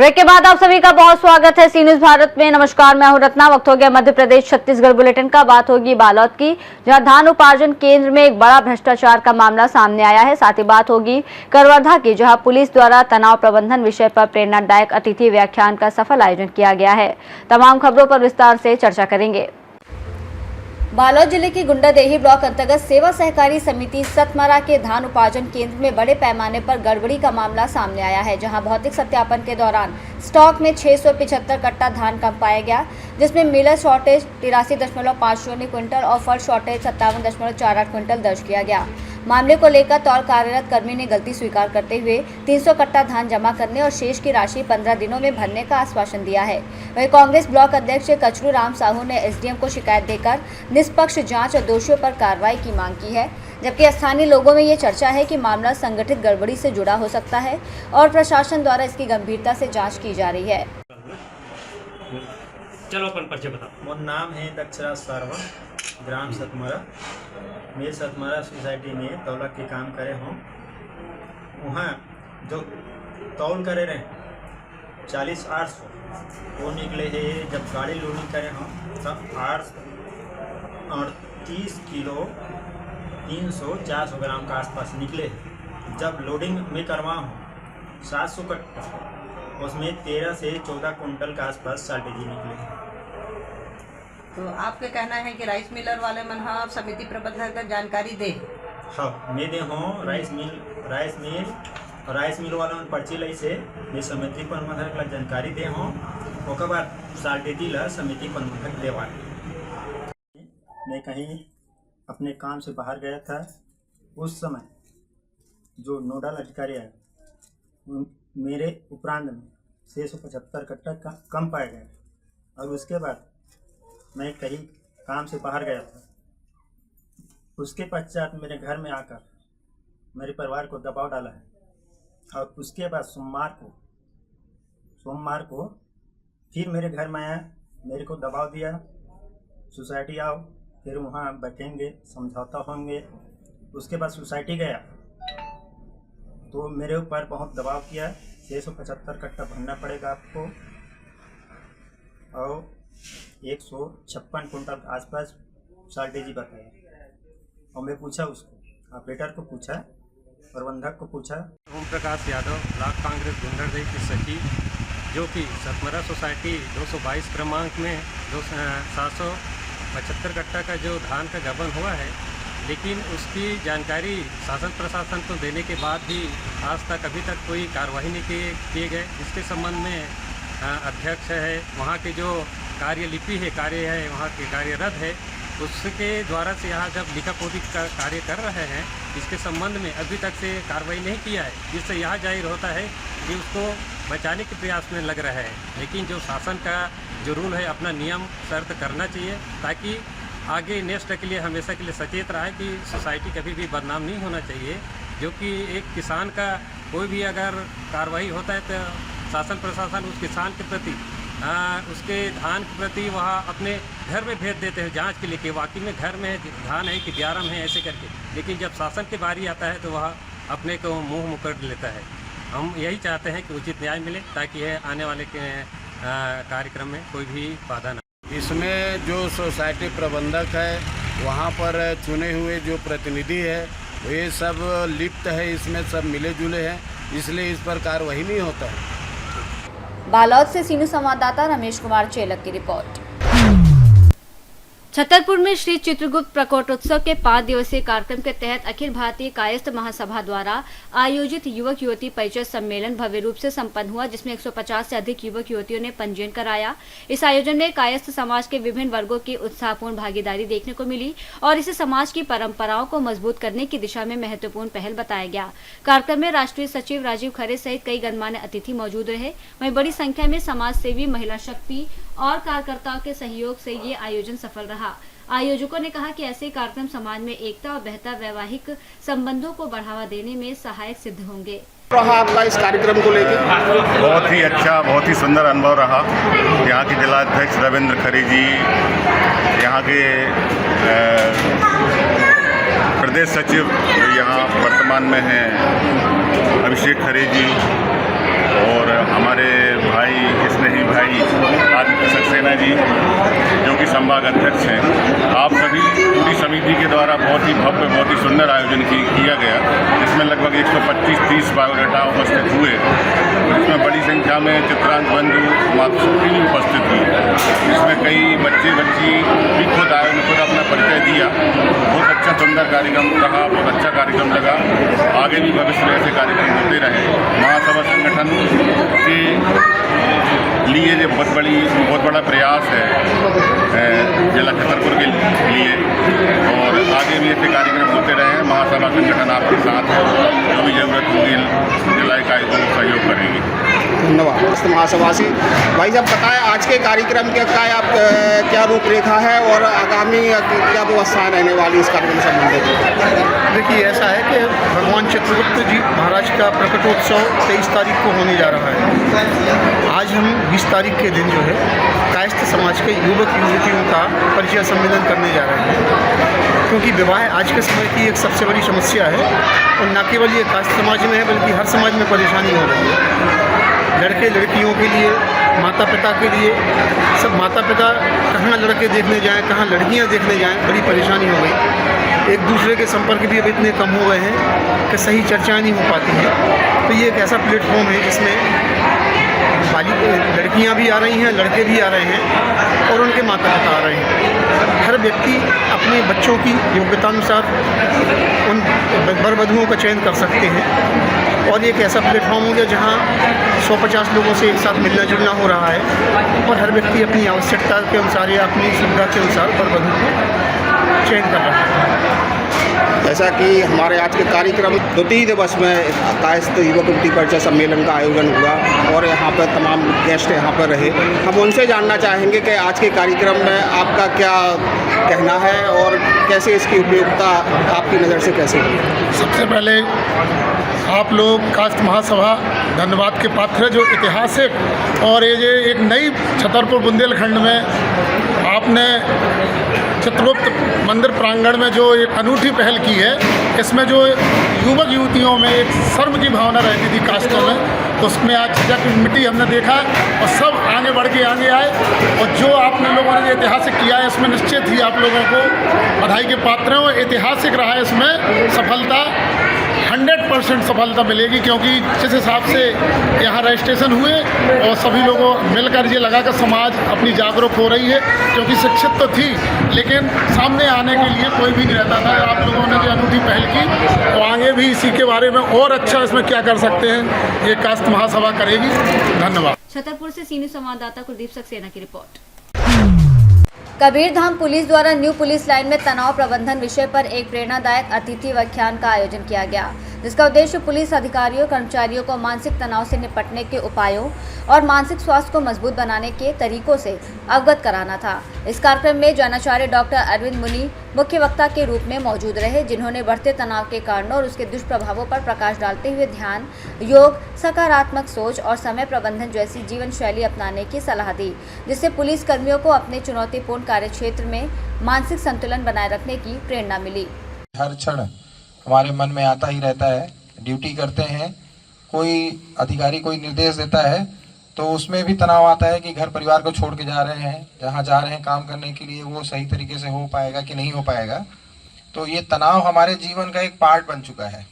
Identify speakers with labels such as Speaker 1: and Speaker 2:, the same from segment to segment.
Speaker 1: Break के बाद आप सभी का बहुत स्वागत है सी न्यूज भारत में। नमस्कार, मैं हूं रत्ना। वक्त हो गया मध्य प्रदेश छत्तीसगढ़ बुलेटिन का। बात होगी बालोद की, जहां धान उपार्जन केंद्र में एक बड़ा भ्रष्टाचार का मामला सामने आया है। साथ ही बात होगी करवर्धा की, जहां पुलिस द्वारा तनाव प्रबंधन विषय पर प्रेरणादायक अतिथि व्याख्यान का सफल आयोजन किया गया है। तमाम खबरों पर विस्तार से चर्चा करेंगे। बालोद जिले के गुंडादेही ब्लॉक अंतर्गत सेवा सहकारी समिति सतमरा के धान उपार्जन केंद्र में बड़े पैमाने पर गड़बड़ी का मामला सामने आया है, जहां भौतिक सत्यापन के दौरान स्टॉक में 675 कट्टा धान कम पाया गया, जिसमें मिलर शॉर्टेज 83.50 क्विंटल और फल शॉर्टेज 57.48 क्विंटल दर्ज किया गया। मामले को लेकर तौल कार्यरत कर्मी ने गलती स्वीकार करते हुए 300 कट्टा धान जमा करने और शेष की राशि 15 दिनों में भरने का आश्वासन दिया है। वहीं कांग्रेस ब्लॉक अध्यक्ष कचरू राम साहू ने एसडीएम को शिकायत देकर निष्पक्ष जांच और दोषियों पर कार्रवाई की मांग की है, जबकि स्थानीय लोगों में ये चर्चा है कि मामला संगठित गड़बड़ी से जुड़ा हो सकता है और प्रशासन द्वारा इसकी गंभीरता से जाँच की जा रही है।
Speaker 2: चलो अपन परिचय बताओ।
Speaker 3: मोर नाम है दक्षराज सारवा, ग्राम सतमरा। मैं सतमरा सोसाइटी में तौला के काम करे हूँ। वहाँ जो तौल करे रहे 40-800 वो निकले है। जब गाड़ी लोडिंग करे हूँ तब 30 किलो 300-400 ग्राम का आसपास निकले। जब लोडिंग में करवा हूँ 700 कट्टा, उसमें 13 से 14 कुंटल के आसपास साल्टेजी निकले।
Speaker 4: तो आपके कहना है कि राइस मिलर वाले मन हाँ समिति प्रबंधक का जानकारी दे।
Speaker 3: हाँ, मैं दे हूँ राइस मिल वाला मन पर्ची लाई से मैं समिति प्रबंधक ला जानकारी दे हूँ। ओकर बाद साल्टेजी ला समिति प्रबंधक देवा। मैं कहीं अपने काम से बाहर गया था, उस समय जो नोडल अधिकारी है मेरे उपरांत में 675 कट्टा कम पाया गया। और उसके बाद मैं कहीं काम से बाहर गया था। उसके पश्चात मेरे घर में आकर मेरे परिवार को दबाव डाला है। और उसके बाद सोमवार को फिर मेरे घर में आया, मेरे को दबाव दिया, सोसाइटी आओ, फिर वहाँ बैठेंगे, समझौता होंगे। उसके बाद सोसाइटी गया तो मेरे ऊपर बहुत दबाव किया। 675 कट्टा भरना पड़ेगा आपको और 156 कुंटल के आसपास साल्टेजी बताया। और मैं पूछा उसको, ऑपरेटर को पूछा, प्रबंधक को पूछा।
Speaker 2: ओम प्रकाश यादव, ब्लॉक कांग्रेस गुंडादेही के सचिव, जो कि सतमरा सोसाइटी 222 क्रमांक में 775 कट्टा का जो धान का गबन हुआ है, लेकिन उसकी जानकारी शासन प्रशासन को देने के बाद भी आज तक अभी तक कोई कार्रवाई नहीं किए गए। जिसके संबंध में अध्यक्ष है, वहाँ के जो कार्यलिपि है, कार्य है वहाँ के कार्यरत है, उसके द्वारा से यहाँ जब लिखा पोती का कार्य कर रहे हैं, इसके संबंध में अभी तक से कार्रवाई नहीं किया है। जिससे यह जाहिर होता है कि उसको बचाने के प्रयास में लग रहा है। लेकिन जो शासन का जो रूल है, अपना नियम शर्त करना चाहिए, ताकि आगे नेक्स्ट के लिए हमेशा के लिए सचेत रहा है कि सोसाइटी कभी भी बदनाम नहीं होना चाहिए। जो कि एक किसान का कोई भी अगर कार्रवाई होता है तो शासन प्रशासन उस किसान के प्रति उसके धान के प्रति वहाँ अपने घर में भेज देते हैं जांच के लिए कि वाकई में घर में धान है कि ग्यारम है, ऐसे करके। लेकिन जब शासन की बारी आता है तो वह अपने को मुंह मुकर लेता है। हम यही चाहते हैं कि उचित न्याय मिले, ताकि आने वाले के कार्यक्रम में कोई भी बाधा ना।
Speaker 5: इसमें जो सोसाइटी प्रबंधक है, वहाँ पर चुने हुए जो प्रतिनिधि है, ये सब लिप्त है, इसमें सब मिले जुले हैं, इसलिए इस पर कार्रवाई नहीं होता है।
Speaker 1: बालोद से सीनू संवाददाता रमेश कुमार चेलक की रिपोर्ट। छतरपुर में श्री चित्रगुप्त प्रकोटोत्सव के 5 दिवसीय कार्यक्रम के तहत अखिल भारतीय कायस्थ महासभा द्वारा आयोजित युवक युवती परिचय सम्मेलन भव्य रूप से संपन्न हुआ, जिसमें 150 से अधिक युवक युवतियों ने पंजीयन कराया। इस आयोजन में कायस्थ समाज के विभिन्न वर्गों की उत्साहपूर्ण भागीदारी देखने को मिली और इसे समाज की परंपराओं को मजबूत करने की दिशा में महत्वपूर्ण पहल बताया गया। कार्यक्रम में राष्ट्रीय सचिव राजीव खरे सहित कई गणमान्य अतिथि मौजूद रहे। वहीं बड़ी संख्या में समाज सेवी, महिला शक्ति और कार्यकर्ताओं के सहयोग से ये आयोजन सफल रहा। आयोजकों ने कहा कि ऐसे कार्यक्रम समाज में एकता और बेहतर वैवाहिक संबंधों को बढ़ावा देने में सहायक सिद्ध होंगे।
Speaker 5: रहा आपका इस कार्यक्रम को लेकर?
Speaker 6: बहुत ही अच्छा, बहुत ही सुंदर अनुभव रहा। यहाँ के जिलाध्यक्ष रविंद्र खरे जी, यहाँ के प्रदेश सचिव यहाँ वर्तमान में हैं अभिषेक खरे जी, और हमारे भाई स्नेही भाई आदित्य सक्सेना जी जो कि संभाग अध्यक्ष हैं, आप सभी पूरी समिति के द्वारा बहुत ही भव्य, बहुत ही सुंदर आयोजन किया गया, जिसमें लगभग 125-30 बायोडाटा उपस्थित हुए, जिसमें बड़ी संख्या में चित्रांत बंधु मातृशक्ति भी उपस्थित हुई, जिसमें कई बच्चे बच्ची भी खुद आए, उन्होंने खुद अपना परिचय दिया। बहुत अच्छा सुंदर कार्यक्रम रहा, बहुत अच्छा कार्यक्रम लगा। आगे भी भविष्य में ऐसे कार्यक्रम होते रहे। महासभा संगठन के लिए ये बहुत बड़ा प्रयास है जिला छतरपुर के लिए, और आगे भी ऐसे कार्यक्रम होते रहे। महासभा संगठन आपके साथ है, जो भी जरूरत होगी जिला इकाई को सहयोग करेगी।
Speaker 7: धन्यवाद। महासभा से भाई साहब बताएं आज के कार्यक्रम के क्या रूपरेखा है और आगामी क्या व्यवस्था रहने वाली इस कार्यक्रम से संबंधित?
Speaker 8: देखिए, ऐसा है कि भगवान चित्रगुप्त जी महाराज का प्रकटोत्सव 23 तारीख को होने जा रहा है। आज हम 20 तारीख के दिन जो है कायस्थ समाज के युवक युवतियों का परिचय सम्मेलन करने जा रहे हैं, क्योंकि विवाह आज के समय की एक सबसे बड़ी समस्या है, और न केवल ये कायस्थ समाज में है बल्कि हर समाज में परेशानी हो रही है। लड़के लड़कियों के लिए, माता पिता के लिए, सब माता पिता कहाँ लड़के देखने जाएं, कहाँ लड़कियां देखने जाएं, बड़ी परेशानी हो गई। एक दूसरे के संपर्क भी अब इतने कम हो गए हैं कि सही चर्चाएं नहीं हो पाती हैं। तो ये एक ऐसा प्लेटफॉर्म है जिसमें लड़कियां भी आ रही हैं, लड़के भी आ रहे हैं, और उनके माता पिता आ रहे हैं। हर व्यक्ति अपने बच्चों की योग्यतानुसार उन वर वधुओं का चयन कर सकते हैं, और एक ऐसा प्लेटफॉर्म हो गया जहां 150 लोगों से एक साथ मिलना जुलना हो रहा है, और हर व्यक्ति अपनी आवश्यकता के अनुसार या अपनी सुविधा के अनुसार वर वधु को चयन कर रहा है।
Speaker 7: जैसा कि हमारे आज के कार्यक्रम द्वितीय दिवस में कायस्थ युवक युवती परिचय सम्मेलन का आयोजन हुआ, और यहाँ पर तमाम गेस्ट यहाँ पर रहे। हम उनसे जानना चाहेंगे कि आज के कार्यक्रम में आपका क्या कहना है और कैसे इसकी उपयोगिता आपकी नज़र से कैसे है?
Speaker 8: सबसे पहले आप लोग कायस्थ महासभा धन्यवाद के पात्र है, जो ऐतिहासिक और ये एक नई छतरपुर बुंदेलखंड में आपने चित्रगुप्त मंदिर प्रांगण में जो एक अनूठी पहल की है। इसमें जो युवक युवतियों में एक शर्म की भावना रहती थी कास्टों में, उसमें आज झिझक मिट्टी हमने देखा, और सब आगे बढ़ के आगे आए, और जो आपने लोगों ने ऐतिहासिक किया है इसमें निश्चित ही आप लोगों को बधाई के पात्र हैं। और ऐतिहासिक रहा है, इसमें सफलता 100% सफलता मिलेगी, क्योंकि जिस हिसाब से यहाँ रजिस्ट्रेशन हुए और सभी लोगों मिलकर ये लगा कि समाज अपनी जागरूक हो रही है, क्योंकि शिक्षित तो थी लेकिन सामने आने के लिए कोई भी नहीं रहता था। आप लोगों ने जो अनूठी पहल की, और आगे भी इसी के बारे में और अच्छा इसमें क्या कर सकते हैं, ये कायस्थ महासभा करेगी। धन्यवाद।
Speaker 1: छतरपुर से सीनियर संवाददाता कुलदीप सक्सेना की रिपोर्ट। कबीरधाम पुलिस द्वारा न्यू पुलिस लाइन में तनाव प्रबंधन विषय पर एक प्रेरणादायक अतिथि व्याख्यान का आयोजन किया गया, जिसका उद्देश्य पुलिस अधिकारियों कर्मचारियों को मानसिक तनाव से निपटने के उपायों और मानसिक स्वास्थ्य को मजबूत बनाने के तरीकों से अवगत कराना था। इस कार्यक्रम में जैनाचार्य डॉक्टर अरविंद मुनि मुख्य वक्ता के रूप में मौजूद रहे, जिन्होंने बढ़ते तनाव के कारणों और उसके दुष्प्रभावों पर प्रकाश डालते हुए ध्यान, योग, सकारात्मक सोच और समय प्रबंधन जैसी जीवन शैली अपनाने की सलाह दी, जिससे पुलिस कर्मियों को अपने चुनौतीपूर्ण कार्यक्षेत्र में मानसिक संतुलन बनाए रखने की प्रेरणा मिली।
Speaker 9: हर क्षण हमारे मन में आता ही रहता है, ड्यूटी करते हैं, कोई अधिकारी कोई निर्देश देता है तो उसमें भी तनाव आता है कि घर परिवार को छोड़ के जा रहे हैं, जहाँ जा रहे हैं काम करने के लिए वो सही तरीके से हो पाएगा कि नहीं हो पाएगा। तो ये तनाव हमारे जीवन का एक पार्ट बन चुका है,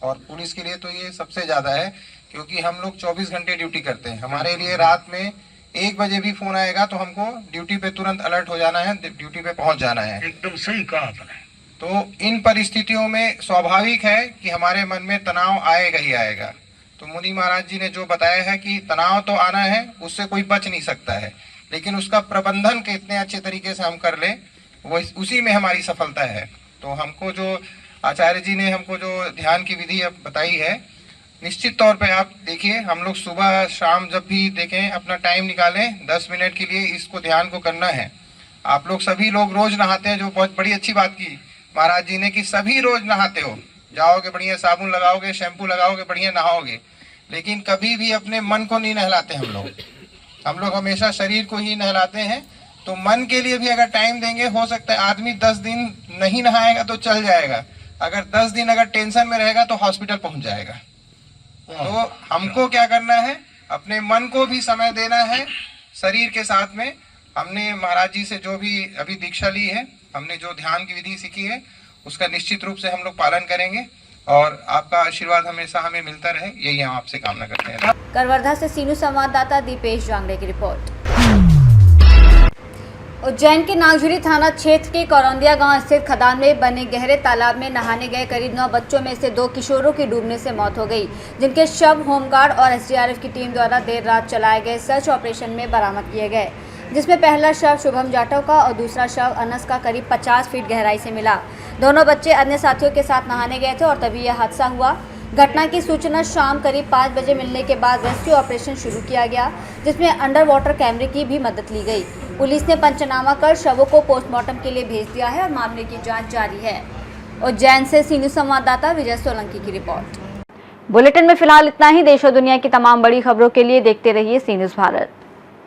Speaker 9: और पुलिस के लिए तो ये सबसे ज़्यादा है, क्योंकि हम लोग 24 घंटे ड्यूटी करते हैं। हमारे लिए रात में 1 बजे भी फ़ोन आएगा तो हमको ड्यूटी पे तुरंत अलर्ट हो जाना है, ड्यूटी पे पहुँच जाना है।
Speaker 8: एकदम सही कहा आपने।
Speaker 9: तो इन परिस्थितियों में स्वाभाविक है कि हमारे मन में तनाव आएगा ही आएगा। तो मुनि महाराज जी ने जो बताया है कि तनाव तो आना है, उससे कोई बच नहीं सकता है, लेकिन उसका प्रबंधन कितने अच्छे तरीके से हम कर लें, वो उसी में हमारी सफलता है। तो हमको जो आचार्य जी ने हमको जो ध्यान की विधि बताई है, निश्चित तौर पे आप देखिए, हम लोग सुबह शाम जब भी देखें अपना टाइम निकालें 10 मिनट के लिए इसको ध्यान को करना है। आप लोग सभी लोग रोज नहाते हैं, जो बहुत बड़ी अच्छी बात की महाराज जी ने कि सभी रोज नहाते हो, जाओगे बढ़िया साबुन लगाओगे, शैम्पू लगाओगे, बढ़िया नहाओगे, लेकिन कभी भी अपने मन को नहीं नहलाते हम लोग हमेशा शरीर को ही नहलाते हैं। तो मन के लिए भी अगर टाइम देंगे, हो सकता है आदमी 10 दिन नहीं नहाएगा तो चल जाएगा, अगर 10 दिन अगर टेंशन में रहेगा तो हॉस्पिटल पहुंच जाएगा। तो हमको क्या करना है, अपने मन को भी समय देना है शरीर के साथ में। हमने महाराज जी से जो भी अभी दीक्षा ली है, हमने जो ध्यान की विधि सीखी है, उसका निश्चित रूप से हम लोग पालन करेंगे और आपका आशीर्वाद हमेशा हमें मिलता रहे, यही हम आपसे कामना करते हैं।
Speaker 1: करवर्धा से सीनू संवाददाता दीपेश जांगड़े की रिपोर्ट। उज्जैन के नागझुरी थाना क्षेत्र के करौंदिया गांव स्थित खदान में बने गहरे तालाब में नहाने गए करीब 9 बच्चों में से 2 किशोरों की डूबने से मौत हो गई, जिनके शव होमगार्ड और एसडीआरएफ की टीम द्वारा देर रात चलाए गए सर्च ऑपरेशन में बरामद किए गए, जिसमें पहला शव शुभम जाटव का और दूसरा शव अनस का करीब 50 फीट गहराई से मिला। दोनों बच्चे अन्य साथियों के साथ नहाने गए थे और तभी यह हादसा हुआ। घटना की सूचना शाम करीब 5 बजे मिलने के बाद रेस्क्यू ऑपरेशन शुरू किया गया, जिसमें अंडर वाटर कैमरे की भी मदद ली गई। पुलिस ने पंचनामा कर शवों को पोस्टमार्टम के लिए भेज दिया है और मामले की जांच जारी है। उज्जैन से सीनू संवाददाता विजय सोलंकी की रिपोर्ट। बुलेटिन में फिलहाल इतना ही। देश और दुनिया की तमाम बड़ी खबरों के लिए देखते रहिए सी न्यूज़ भारत।